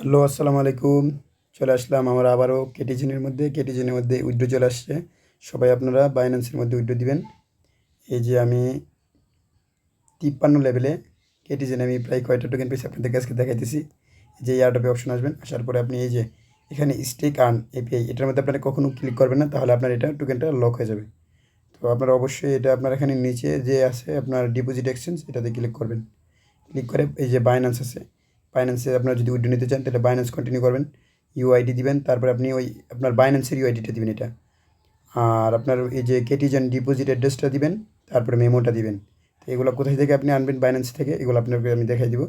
Hello, আসসালামু আলাইকুম। চলে আসলাম আমার আবারও কেটিজেনের মধ্যে উইথড্র চলে আসছে। সবাই আপনারা বাইন্যান্সের মধ্যে উইথড্র দিবেন। এই যে আমি 53 লেভেলে কেটিজেন আমি প্রায় কয়টা টোকেন পেয়েছি আপনাদেরকে আজকে দেখাইতেছি। এই যে এয়ারড্রপে অপশন আসবেন, আসার পরে আপনি এই যে এখানে স্টেক আর্ন এপিআই এটার মধ্যে আপনারা কখনো ক্লিক করবেন না, তাহলে আপনার এটা টোকেনটা লক হয়ে যাবে। তো আপনারা অবশ্যই এটা আপনার এখানে নিচে যে আছে আপনার ডিপোজিট এক্সচেঞ্জ এটাতে ক্লিক করবেন। ক্লিক করে এই যে বাইন্যান্স আছে, বাইন্যান্সে আপনারা যদি উইথড্র নিতে চান তাহলে বাইন্যান্স কন্টিনিউ করবেন, ইউআইডি দিবেন, তারপরে আপনি ওই আপনার বাইন্যান্সের ইউআইডিটা দিবেন এটা। আর আপনার এই যে কেটিজেন ডিপোজিট অ্যাড্রেসটা দিবেন, তারপরে মেমোটা দিবেন। তো এগুলো কোথায় থেকে আপনি আনবেন বাইন্যান্স থেকে, এগুলো আপনাকে আমি দেখাই দিব।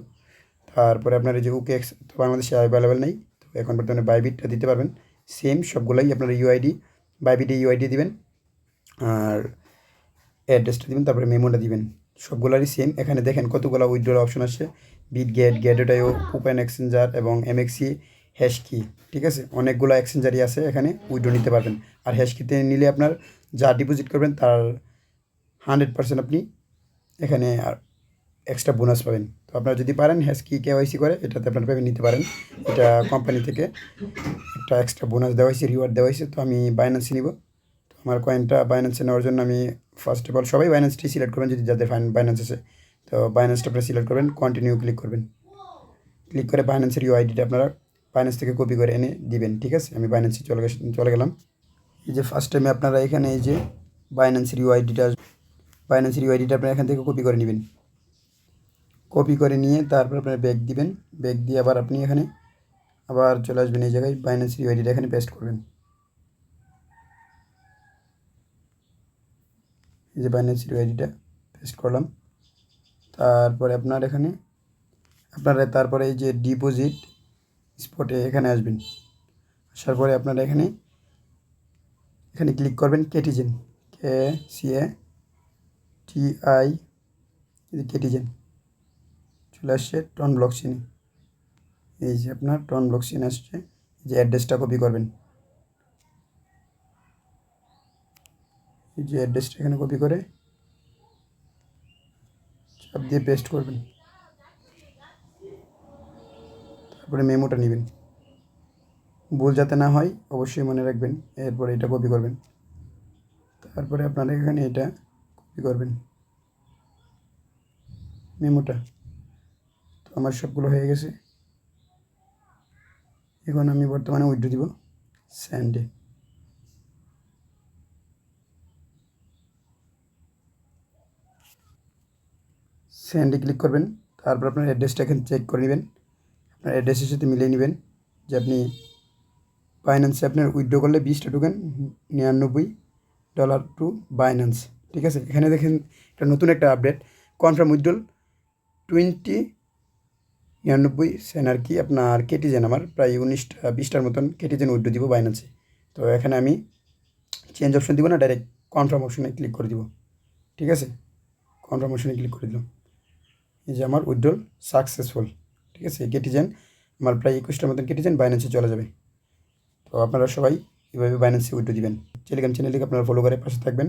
তারপরে আপনার এই যে ওকেএক্স তো বাংলাদেশে অ্যাভেলেবেল নেই, তো এখন বর্তমানে বাইবিটটা দিতে পারবেন। সেম সবগুলোই আপনার ইউআইডি, বাইবিটে ইউআইডি দিবেন আর অ্যাড্রেসটা দিবেন, তারপরে মেমোটা দিবেন। সবগুলোরই সেম। এখানে দেখেন কতগুলো উইথড্রল অপশন আসছে, গেট.আইও, ওপেন এক্সচেঞ্জার এবং এমএক্সি, হ্যাশকি। ঠিক আছে, অনেকগুলো এক্সচেঞ্জারই আছে, এখানে উইথড্র নিতে পারবেন। আর হ্যাশকিতে নিলে আপনার যা ডিপোজিট করবেন তার 100% আপনি এখানে আর এক্সট্রা বোনাস পাবেন। তো আপনারা যদি পারেন হ্যাশকি কেওয়াইসি করে এটাতে আপনারা পেমেন্ট নিতে পারেন। এটা কোম্পানি থেকে একটা এক্সট্রা বোনাস দেওয়া হয়েছে, রিওয়ার্ড দেওয়া হয়েছে। তো আমি বাইন্যান্সে নিব। তো আমার কয়েনটা বাইন্যান্সে নেওয়ার জন্য আমি ফার্স্ট অফ অল সবাই বাইন্যান্সটি সিলেক্ট করবেন যদি যাদের বাইন্যান্স আছে। তো বাইন্যান্সটা আপনারা সিলেক্ট করবেন, কন্টিনিউ ক্লিক করবেন। ক্লিক করে বাইন্যান্সের ইউআইডিটা আপনারা বাইন্যান্স থেকে কপি করে এনে দিবেন। ঠিক আছে, আমি বাইন্যান্সে চলে গেলাম। এই যে ফার্স্ট টাইমে আপনারা এখানে এই যে বাইন্যান্সের ইউআইডিটা আপনারা এখান থেকে কপি করে নেবেন। কপি করে নিয়ে তারপর আপনারা ব্যাক দিবেন। ব্যাক দিয়ে আবার আপনি এখানে আবার চলে আসবেন, এই জায়গায় বাইন্যান্সের ইউআইডিটা এখানে পেস্ট করবেন। এই যে বাইন্যান্সের ইউআইডিটা পেস্ট করলাম। তারপরে তারপরে এই যে ডিপোজিট স্পটে এখানে আসবেন। আসার পরে আপনারা এখানে ক্লিক করবেন কেটিজেন, KCATI, কেটিজেন চলে আসছে টন ব্লক চেনে। এই যে আপনার টন ব্লক চেন আসছে। এই যে অ্যাড্রেসটা কপি করবেন, এই যে অ্যাড্রেসটা এখানে কপি করে চাপ দিয়ে পেস্ট করবেন। তারপরে মেমোটা নেবেন, ভুল যাতে না হয় অবশ্যই মনে রাখবেন। এরপরে এটা কপি করবেন, তারপরে আপনারা এখানে এটা কপি করবেন মেমোটা। তো আমার সবগুলো হয়ে গেছে। এখন আমি বর্তমানে উইথড্র দিব সেন্ডে ক্লিক করবেন। তারপর আপনার অ্যাড্রেসটা এখানে চেক করে নেবেন, আপনার অ্যাড্রেসের সাথে মিলিয়ে নেবেন যে আপনি বাইন্যান্সে আপনার উইথড্র করলে 20টা টোকেন $99 টু বাইন্যান্স। ঠিক আছে, এখানে দেখেন একটা নতুন একটা আপডেট, কনফার্ম উইথড্রল 20.99 আর কি আপনার কেটিজেন। আমার প্রায় 19-20টার মতন কেটিজেন উইথড্র দিব বাইন্যান্সে। তো এখানে আমি চেঞ্জ অপশন দিব না, ডাইরেক্ট কনফার্ম অপশনে ক্লিক করে দিব। ঠিক আছে, কনফার্ম অপশনে ক্লিক করে দিলাম। এই যে আমার উইথড্রল সাকসেসফুল। ঠিক আছে, কেটিজেন আমার প্রায় 21টার মতন কেটিজেন বাইন্যান্সে চলে যাবে। তো আপনারা সবাই এভাবে বাইন্যান্সে উইথড্র দিবেন। টেলিগ্রাম চ্যানেলটিকে আপনারা ফলো করে পাশে থাকবেন।